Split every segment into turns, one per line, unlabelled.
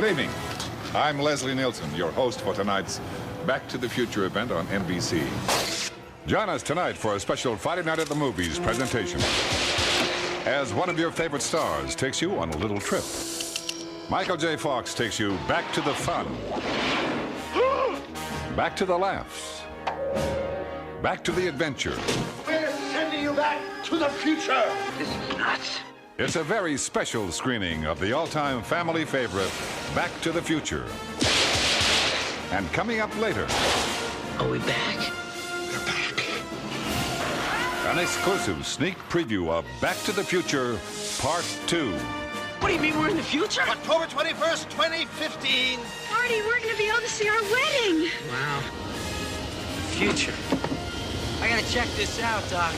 Good evening. I'm Leslie Nielsen, your host for tonight's Back to the Future event on NBC. Join us tonight for a special Friday Night at the Movies presentation, as one of your favorite stars takes you on a little trip. Michael J. Fox takes you back to the fun, back to the laughs, back to the adventure.
We're sending you back to the future.
This is nuts.
It's a very special screening of the all-time family favorite, Back to the Future. And coming up later...
Are we back?
We're back.
An exclusive sneak preview of Back to the Future Part 2.
What do you mean we're in the future?
October 21st, 2015.
Marty, we're gonna be able to see our wedding.
Wow. Future. I gotta check this out, Doc.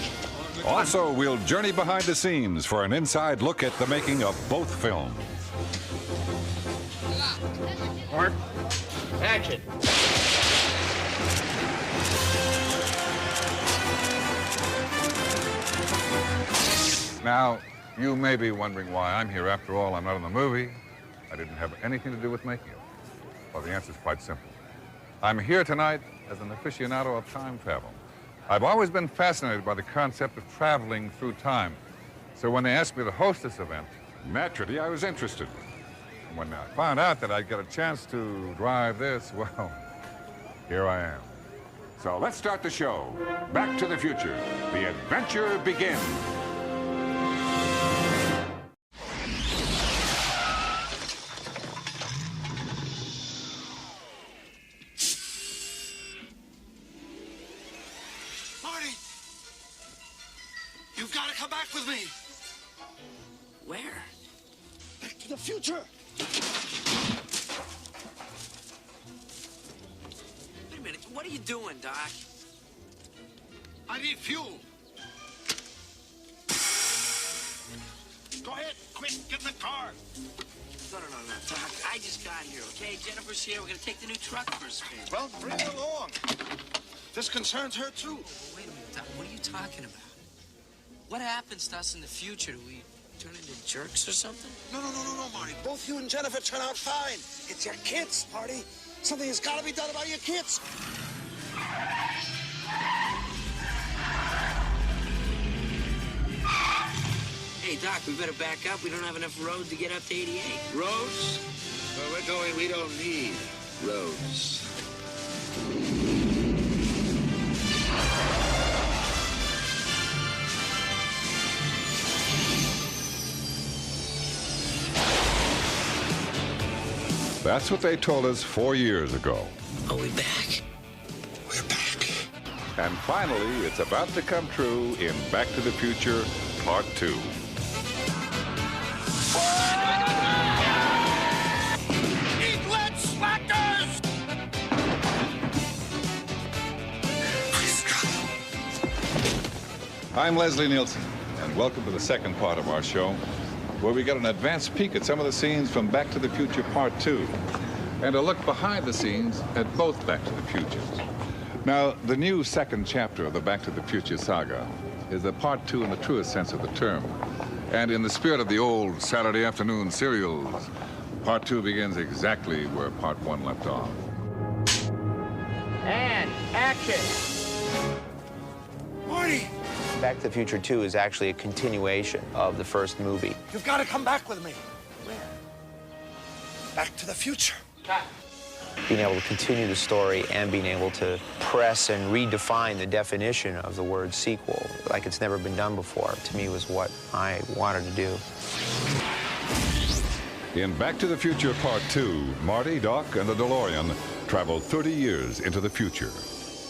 Also, we'll journey behind the scenes for an inside look at the making of both films.
Art. Action.
Now, you may be wondering why I'm here. After all, I'm not in the movie. I didn't have anything to do with making it. Well, the answer is quite simple. I'm here tonight as an aficionado of time travel. I've always been fascinated by the concept of traveling through time. So when they asked me to host this event, naturally, I was interested. And when I found out that I'd get a chance to drive this, well, here I am. So let's start the show. Back to the Future. The adventure begins.
Marty, you've got to come back with me.
Where?
Back to the future.
Wait a minute. What are you doing, Doc?
I need fuel. Go ahead, quick, get in the car.
No, Doc. I just got here, okay? Jennifer's here. We're gonna take the new truck for a spin.
Well, bring her along. This concerns her, too.
Wait a minute, Doc. What are you talking about? What happens to us in the future? Do we turn into jerks or something?
No, Marty. Both you and Jennifer turn out fine. It's your kids, Marty. Something has got to be done about your kids.
Hey, Doc, we better back up. We don't have enough road to get up to 88.
Roads? Where we're going, we don't need roads.
That's what they told us 4 years ago.
Are we back?
We're back.
And finally, it's about to come true in Back to the Future Part 2.
Eat lead, slackers!
I'm Leslie Nielsen, and welcome to the second part of our show, where we get an advanced peek at some of the scenes from Back to the Future Part 2, and a look behind the scenes at both Back to the Futures. Now, the new second chapter of the Back to the Future saga is a Part 2 in the truest sense of the term. And in the spirit of the old Saturday afternoon serials, Part 2 begins exactly where Part 1 left off.
And action!
Marty,
Back to the Future 2 is actually a continuation of the first movie.
you've got to come back with me.
Where?
Back to the future.
Being able to continue the story and being able to press and redefine the definition of the word sequel like it's never been done before, to me, was what I wanted to do.
In Back to the Future Part 2, Marty, Doc, and the DeLorean travel 30 years into the future.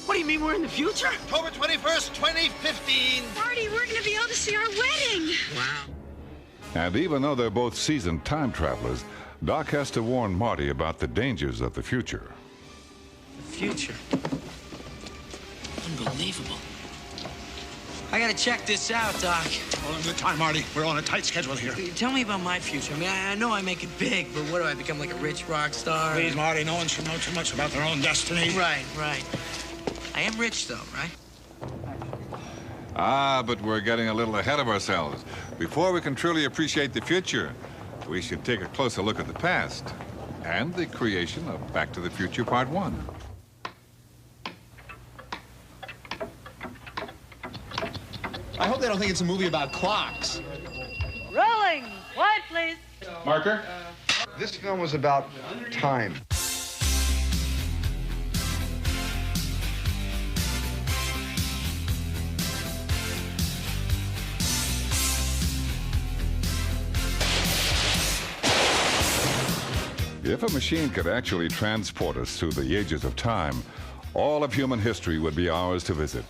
What do you mean we're in the future?
October 21st, 2015.
Marty, we're gonna be able to see our wedding.
Wow.
And even though they're both seasoned time travelers, Doc has to warn Marty about the dangers of the future.
The future. Unbelievable. I gotta check this out, Doc.
All in good time, Marty. We're on a tight schedule here.
Tell me about my future. I mean, I know I make it big, but what do I become, like a rich rock star?
Please, Marty, no one should know too much about their own destiny.
Right. I am rich, though, right?
Ah, but we're getting a little ahead of ourselves. Before we can truly appreciate the future, we should take a closer look at the past. and the creation of Back to the Future Part 1.
I hope they don't think it's a movie about clocks.
Rolling. Quiet, please.
Marker?
This film was about time.
If a machine could actually transport us through the ages of time, all of human history would be ours to visit.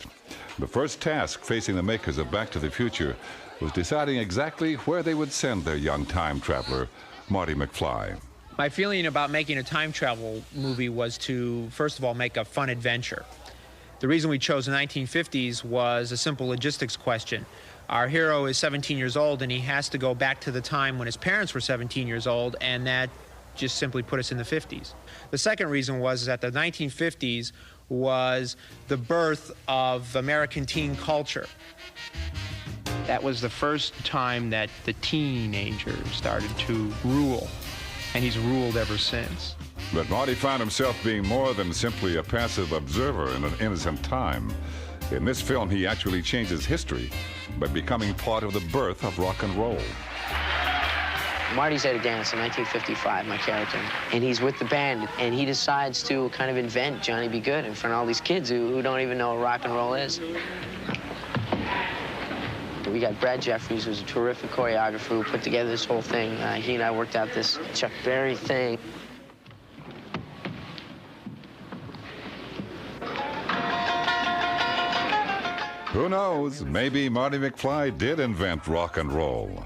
The first task facing the makers of Back to the Future was deciding exactly where they would send their young time traveler, Marty McFly.
My feeling about making a time travel movie was to, first of all, make a fun adventure. The reason we chose the 1950s was a simple logistics question. Our hero is 17 years old, and he has to go back to the time when his parents were 17 years old, and that just simply put us in the 50s. The second reason was that the 1950s was the birth of American teen culture. That was the first time that the teenager started to rule, and he's ruled ever since.
But Marty found himself being more than simply a passive observer in an innocent time. In this film, he actually changes history by becoming part of the birth of rock and roll.
Marty's at a dance in 1955, my character, and he's with the band, and he decides to kind of invent Johnny Be Good in front of all these kids who don't even know what rock and roll is. We got Brad Jeffries, who's a terrific choreographer, who put together this whole thing. He and I worked out this Chuck Berry thing.
Who knows? Maybe Marty McFly did invent rock and roll.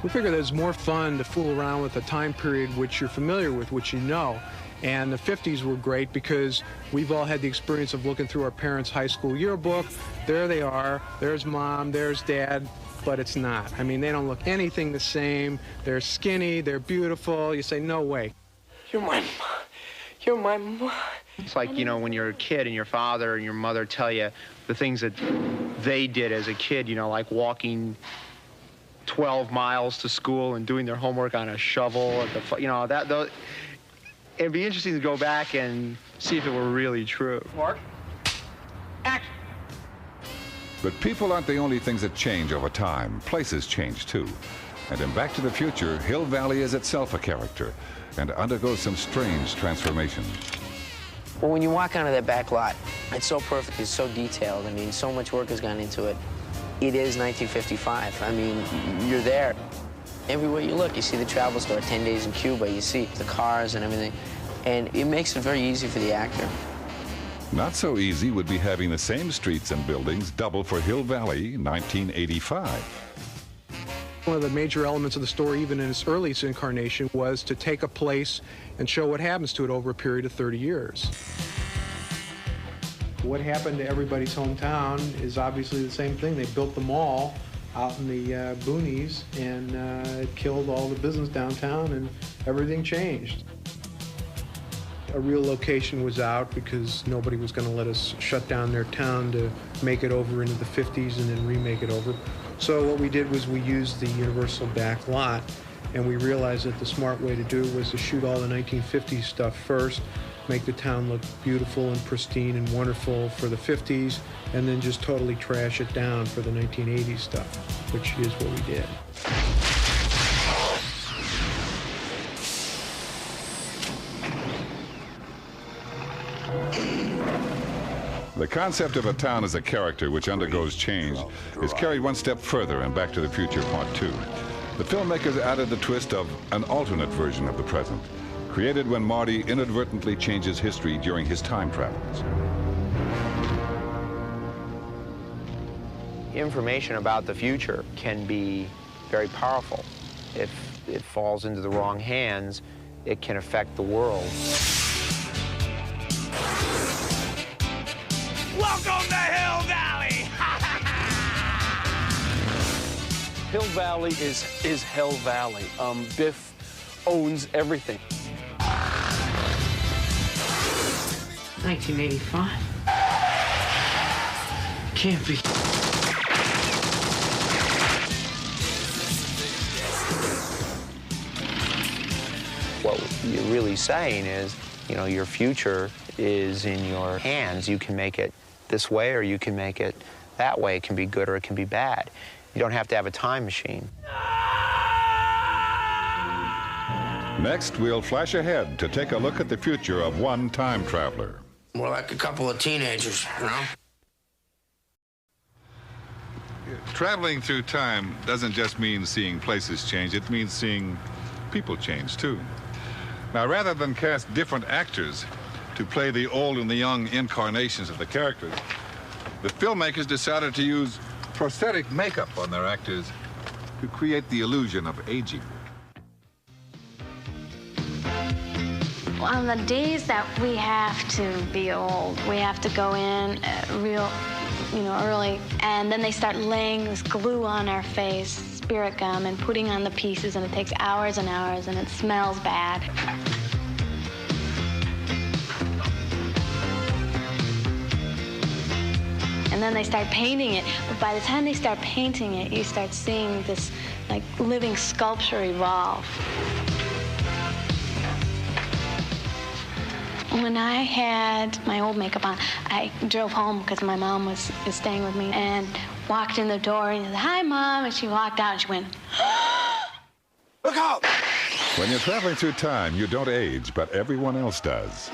We figure that it's more fun to fool around with a time period which you're familiar with, which you know. And the 50s were great because we've all had the experience of looking through our parents' high school yearbook. There they are. There's mom, there's dad, but it's not. I mean, they don't look anything the same. They're skinny, they're beautiful. You say, no way.
You're my mom. You're my mom.
It's like, you know, when you're a kid and your father and your mother tell you the things that they did as a kid, you know, like walking 12 miles to school and doing their homework on a shovel at the, you know, it'd be interesting to go back and see if it were really true.
Mark. Action.
But people aren't the only things that change over time. Places change too. And in Back to the Future, Hill Valley is itself a character and undergoes some strange transformation.
Well, when you walk onto that back lot, it's so perfect, it's so detailed. I mean, so much work has gone into it. It is 1955. I mean, you're there. Everywhere you look, you see the travel store, 10 Days in Cuba, you see the cars and everything. And it makes it very easy for the actor.
Not so easy would be having the same streets and buildings double for Hill Valley, 1985.
One of the major elements of the story, even in its earliest incarnation, was to take a place and show what happens to it over a period of 30 years. What happened to everybody's hometown is obviously the same thing. They built the mall out in the boonies, and it killed all the business downtown, and everything changed. A real location was out because nobody was going to let us shut down their town to make it over into the 50s and then remake it over. So what we did was we used the Universal back lot, and we realized that the smart way to do it was to shoot all the 1950s stuff first, make the town look beautiful and pristine and wonderful for the 50s, and then just totally trash it down for the 1980s stuff, which is what we did.
The concept of a town as a character which undergoes change is carried one step further in Back to the Future Part 2. The filmmakers added the twist of an alternate version of the present, created when Marty inadvertently changes history during his time travels.
Information about the future can be very powerful. If it falls into the wrong hands, it can affect the world.
Welcome to Hill Valley!
Hill Valley is Hell Valley. Biff owns everything.
1985? Can't be.
what you're really saying is, you know, your future is in your hands. You can make it this way or you can make it that way. It can be good or it can be bad. You don't have to have a time machine.
Next, we'll flash ahead to take a look at the future of one time traveler.
More like a couple of teenagers, you know?
Traveling through time doesn't just mean seeing places change, it means seeing people change too. Now, rather than cast different actors to play the old and the young incarnations of the characters, the filmmakers decided to use prosthetic makeup on their actors to create the illusion of aging.
On the days that we have to be old, we have to go in real, early, and then they start laying this glue on our face, spirit gum, and putting on the pieces, and it takes hours and hours, and it smells bad. And then they start painting it. But by the time they start painting it, you start seeing this, like, living sculpture evolve. When I had my old makeup on, I drove home because my mom was staying with me and walked in the door and said, "Hi, Mom," and she walked out and she went,
Look out!
When you're traveling through time, you don't age, but everyone else does.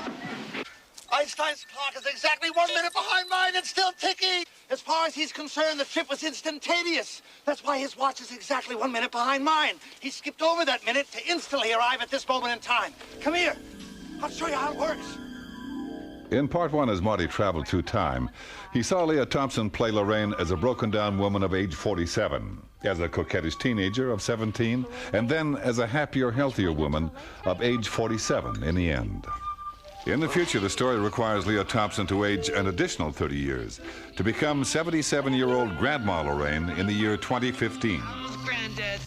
Einstein's clock is exactly 1 minute behind mine and still ticking. As far as he's concerned, the trip was instantaneous. That's why his watch is exactly 1 minute behind mine. He skipped over that minute to instantly arrive at this moment in time. Come here. I'll show you how it works.
In part one, as Marty traveled through time, he saw Leah Thompson play Lorraine as a broken-down woman of age 47, as a coquettish teenager of 17, and then as a happier, healthier woman of age 47 in the end. In the future, the story requires Leah Thompson to age an additional 30 years to become 77-year-old Grandma Lorraine in the year 2015.
Granddad.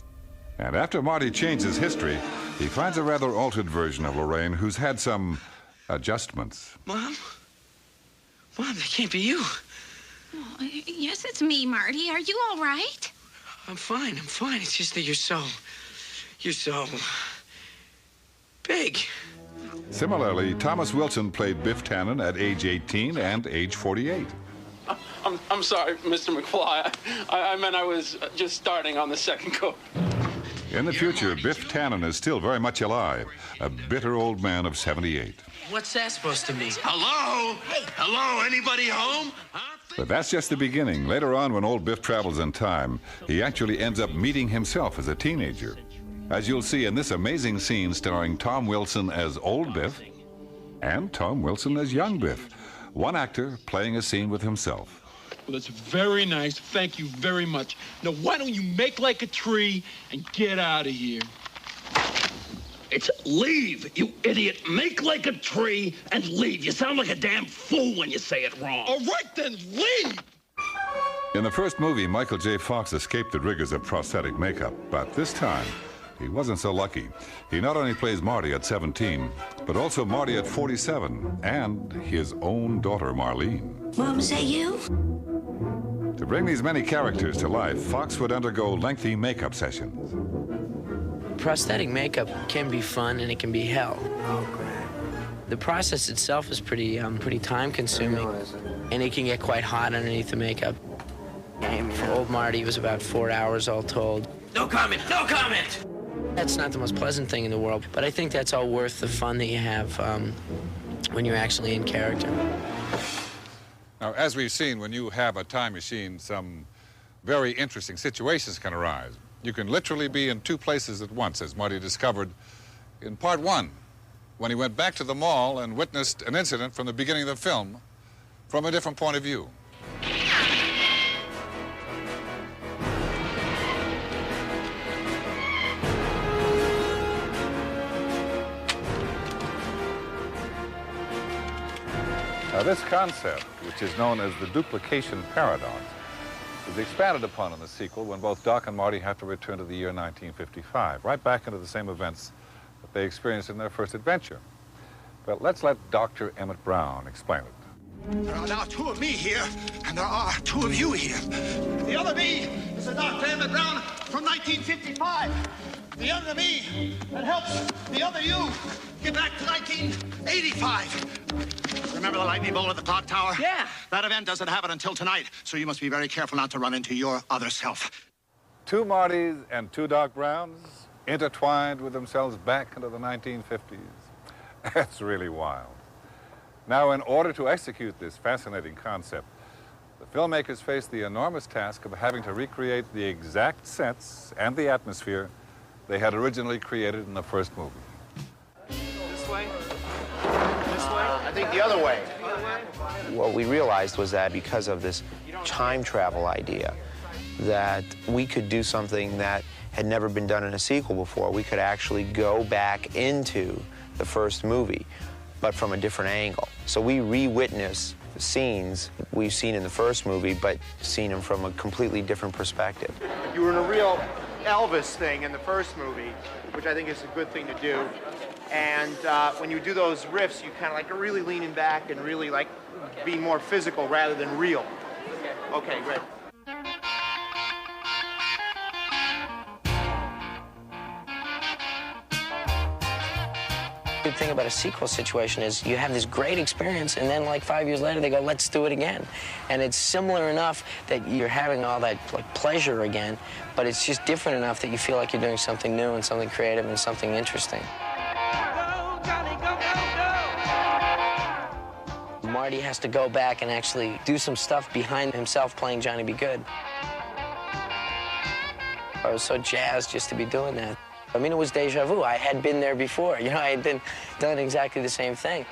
And after Marty changes history, he finds a rather altered version of Lorraine who's had some adjustments.
Mom? Mom, that can't be you.
Oh, yes, it's me, Marty. Are you all right?
I'm fine. It's just that you're so big.
Similarly, Thomas Wilson played Biff Tannen at age 18 and age 48.
I'm sorry, Mr. McFly. I meant I was just starting on the second coat.
In the future, Biff Tannen is still very much alive, a bitter old man of 78.
What's that supposed to mean?
Hello? Hello? Anybody home?
But that's just the beginning. Later on, when old Biff travels in time, he actually ends up meeting himself as a teenager. As you'll see in this amazing scene starring Tom Wilson as old Biff and Tom Wilson as young Biff, one actor playing a scene with himself.
Well, that's very nice. Thank you very much. Now, why don't you make like a tree and get out of here? It's leave, you idiot. Make like a tree and leave. You sound like a damn fool when you say it wrong. All right, then, leave!
In the first movie, Michael J. Fox escaped the rigors of prosthetic makeup, but this time, he wasn't so lucky. He not only plays Marty at 17, but also Marty at 47, and his own daughter, Marlene.
Mom, is that you?
To bring these many characters to life, Fox would undergo lengthy makeup sessions.
Prosthetic makeup can be fun and it can be hell. The process itself is pretty time-consuming, and it can get quite hot underneath the makeup. For old Marty, it was about 4 hours all told.
No comment. No comment.
That's not the most pleasant thing in the world, but I think that's all worth the fun that you have when you're actually in character.
Now, as we've seen, when you have a time machine, some very interesting situations can arise. You can literally be in two places at once, as Marty discovered in part one, when he went back to the mall and witnessed an incident from the beginning of the film from a different point of view. Now, this concept, which is known as the duplication paradox, is expanded upon in the sequel when both Doc and Marty have to return to the year 1955, right back into the same events that they experienced in their first adventure. But let's let Dr. Emmett Brown explain it.
There are now two of me here, and there are two of you here. The other me is the Dr. Emmett Brown from 1955. 1955. The other me that helps the other you get back to 1985. Remember the lightning bolt at the clock tower?
Yeah.
That event doesn't happen until tonight, so you must be very careful not to run into your other self.
Two Martys and two Doc Browns intertwined with themselves back into the 1950s. That's really wild. Now, in order to execute this fascinating concept, the filmmakers faced the enormous task of having to recreate the exact sets and the atmosphere they had originally created in the first movie.
This way? This way? I think the other way.
What we realized was that because of this time travel idea, that we could do something that had never been done in a sequel before. We could actually go back into the first movie, but from a different angle. So we re-witness scenes we've seen in the first movie, but seen them from a completely different perspective.
You were in a real Elvis thing in the first movie, which I think is a good thing to do. And when you do those riffs, you kind of like are really leaning back and really like being more physical rather than real. Okay, great.
The good thing about a sequel situation is you have this great experience, and then like 5 years later they go, let's do it again. And it's similar enough that you're having all that like pleasure again, but it's just different enough that you feel like you're doing something new and something creative and something interesting. Marty has to go back and actually do some stuff behind himself playing Johnny B. Good. I was so jazzed just to be doing that. I mean, it was deja vu. I had been there before. You know, I had done exactly the same thing.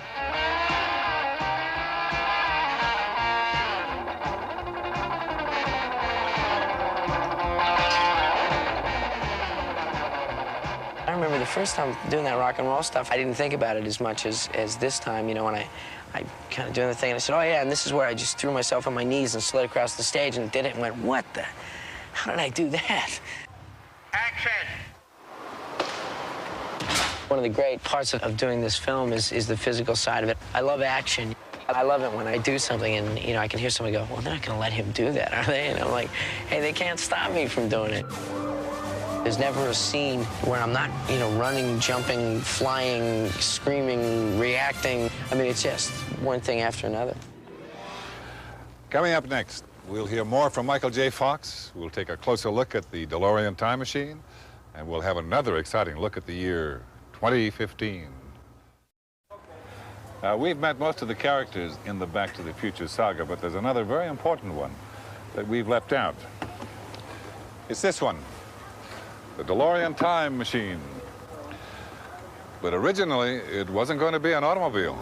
I remember the first time doing that rock and roll stuff, I didn't think about it as much as this time, you know, when I kind of doing the thing, and I said, oh, yeah, and this is where I just threw myself on my knees and slid across the stage and did it and went, what the? How did I do that?
Action!
One of the great parts of doing this film is the physical side of it. I love action. I love it when I do something and, you know, I can hear somebody go, well, they're not going to let him do that, are they? And I'm like, hey, they can't stop me from doing it. There's never a scene where I'm not, you know, running, jumping, flying, screaming, reacting. I mean, it's just one thing after another.
Coming up next, we'll hear more from Michael J. Fox. We'll take a closer look at the DeLorean time machine, and we'll have another exciting look at the year 2015. We've met most of the characters in the Back to the Future saga, but there's another very important one that we've left out. It's this one, the DeLorean time machine. But originally, it wasn't going to be an automobile.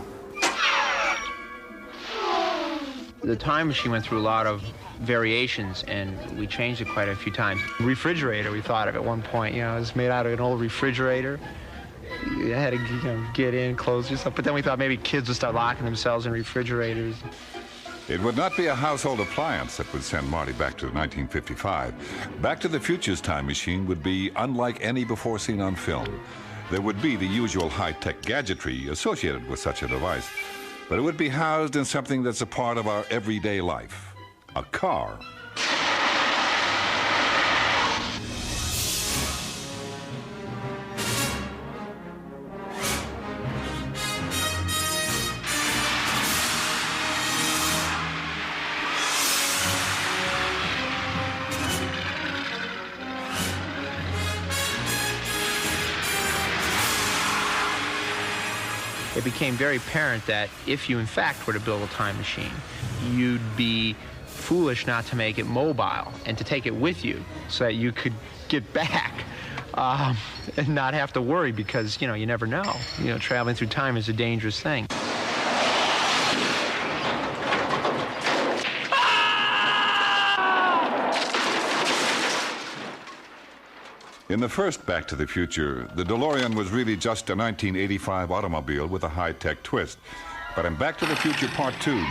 The time machine went through a lot of variations, and we changed it quite a few times. Refrigerator, we thought of at one point. You know, it was made out of an old refrigerator. You had to, you know, get in, close yourself. But then we thought maybe kids would start locking themselves in refrigerators.
It would not be a household appliance that would send Marty back to 1955. Back to the Future's time machine would be unlike any before seen on film. There would be the usual high-tech gadgetry associated with such a device, but it would be housed in something that's a part of our everyday life, a car.
It became very apparent that if you in fact were to build a time machine, you'd be foolish not to make it mobile and to take it with you so that you could get back and not have to worry, because, you know, you never know. You know, traveling through time is a dangerous thing.
In the first Back to the Future, the DeLorean was really just a 1985 automobile with a high-tech twist. But in Back to the Future Part 2,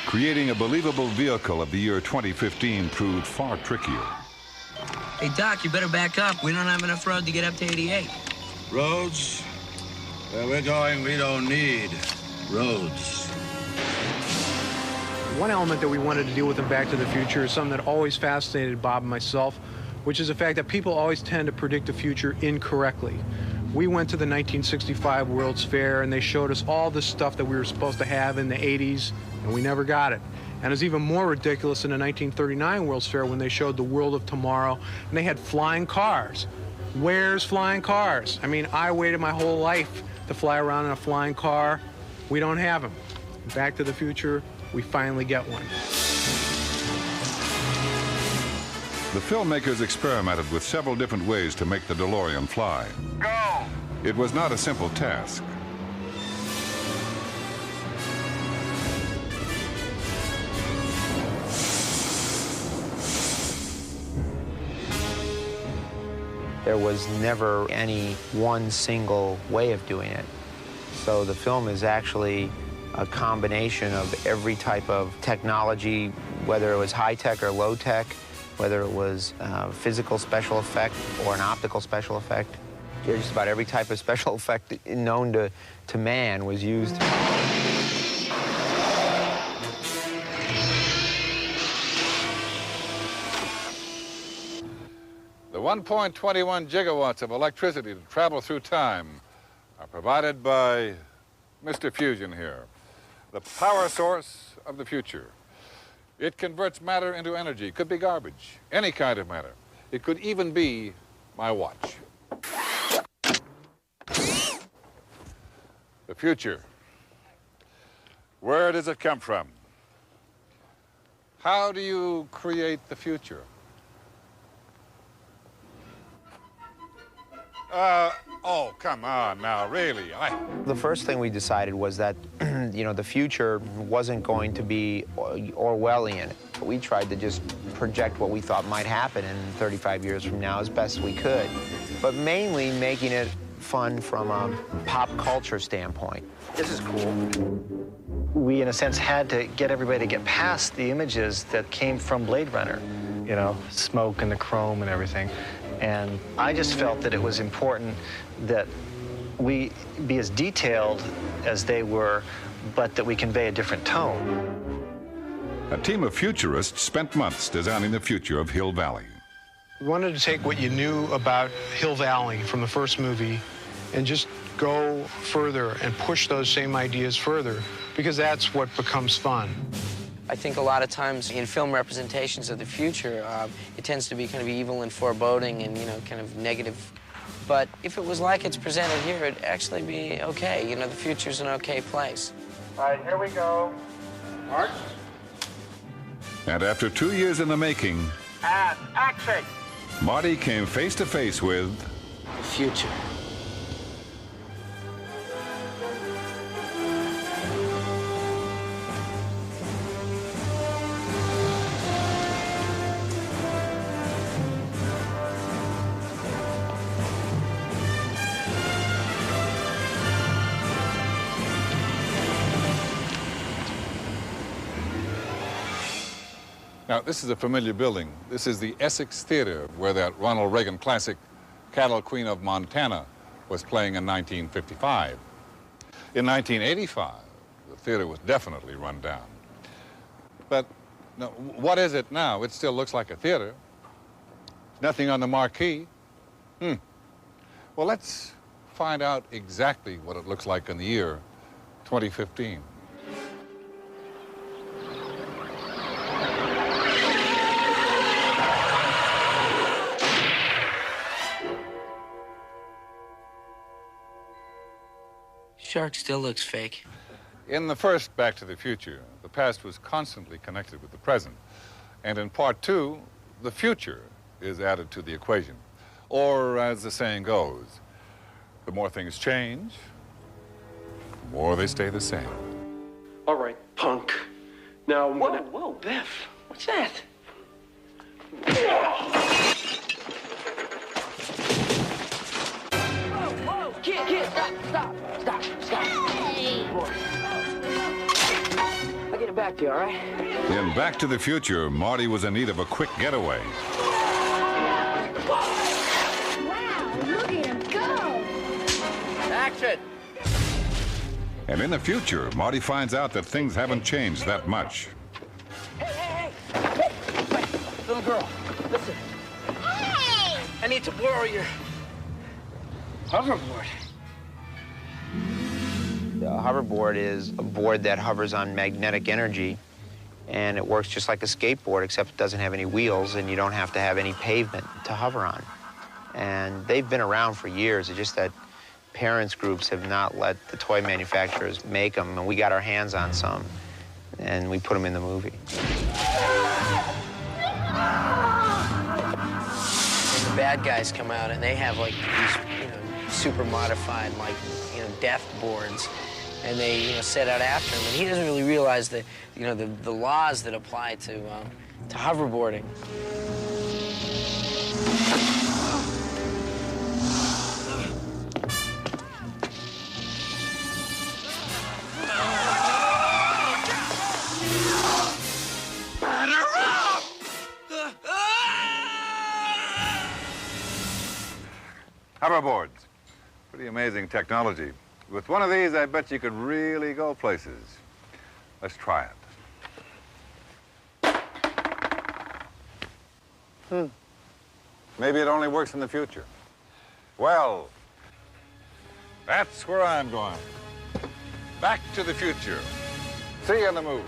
creating a believable vehicle of the year 2015 proved far trickier.
Hey, Doc, you better back up. We don't have enough road to get up to 88.
Roads? Where we're going, we don't need roads.
One element that we wanted to deal with in Back to the Future is something that always fascinated Bob and myself, which is the fact that people always tend to predict the future incorrectly. We went to the 1965 World's Fair, and they showed us all the stuff that we were supposed to have in the 80s, and we never got it. And it was even more ridiculous in the 1939 World's Fair when they showed the world of tomorrow, and they had flying cars. Where's flying cars? I mean, I waited my whole life to fly around in a flying car. We don't have them. Back to the Future, we finally get one.
The filmmakers experimented with several different ways to make the DeLorean fly. Go! It was not a simple task.
There was never any one single way of doing it. So the film is actually a combination of every type of technology, whether it was high-tech or low-tech, whether it was physical special effect or an optical special effect. Just about every type of special effect known to man was used.
The 1.21 gigawatts of electricity to travel through time are provided by Mr. Fusion here, the power source of the future. It converts matter into energy. It could be garbage, any kind of matter. It could even be my watch. The future. Where does it come from? How do you create the future? Oh, come on now, really.
The first thing we decided was that, the future wasn't going to be Orwellian. We tried to just project what we thought might happen in 35 years from now as best we could, but mainly making it fun from a pop culture standpoint.
This is cool. We, in a sense, had to get everybody to get past the images that came from Blade Runner, smoke and the chrome and everything. And I just felt that it was important that we be as detailed as they were, but that we convey a different tone.
A team of futurists spent months designing the future of Hill Valley.
We wanted to take what you knew about Hill Valley from the first movie and just go further and push those same ideas further, because that's what becomes fun.
I think a lot of times in film representations of the future, it tends to be kind of evil and foreboding and, kind of negative. But if it was like it's presented here, it'd actually be okay. The future's an okay place.
All right, here we go. Mark.
And after 2 years in the making,
And action!
Marty came face to face with
the future.
Now, this is a familiar building. This is the Essex Theater, where that Ronald Reagan classic, Cattle Queen of Montana, was playing in 1955. In 1985, the theater was definitely run down. But no, what is it now? It still looks like a theater. Nothing on the marquee. Well, let's find out exactly what it looks like in the year 2015.
Shark still looks fake.
In the first Back to the Future, the past was constantly connected with the present. And in part 2, the future is added to the equation. Or, as the saying goes, the more things change, the more they stay the same.
All right, punk. Now I'm gonna...
Whoa, Biff. What's that? Whoa, kid, stop. Hey. I'll get it back to you, all right?
In Back to the Future, Marty was in need of a quick getaway.
Wow, look at him go!
Action!
And in the future, Marty finds out that things haven't changed that much.
Hey, little girl, listen. I need to borrow your hoverboard.
A hoverboard is a board that hovers on magnetic energy, and it works just like a skateboard, except it doesn't have any wheels, and you don't have to have any pavement to hover on. And they've been around for years. It's just that parents groups have not let the toy manufacturers make them, and we got our hands on some, and we put them in the movie.
And the bad guys come out, and they have like these, super modified, death boards, and they, set out after him, and he doesn't really realize the laws that apply to hoverboarding.
Hoverboards. Pretty amazing technology. With one of these, I bet you could really go places. Let's try it. Maybe it only works in the future. Well, that's where I'm going. Back to the future. See you in the movie.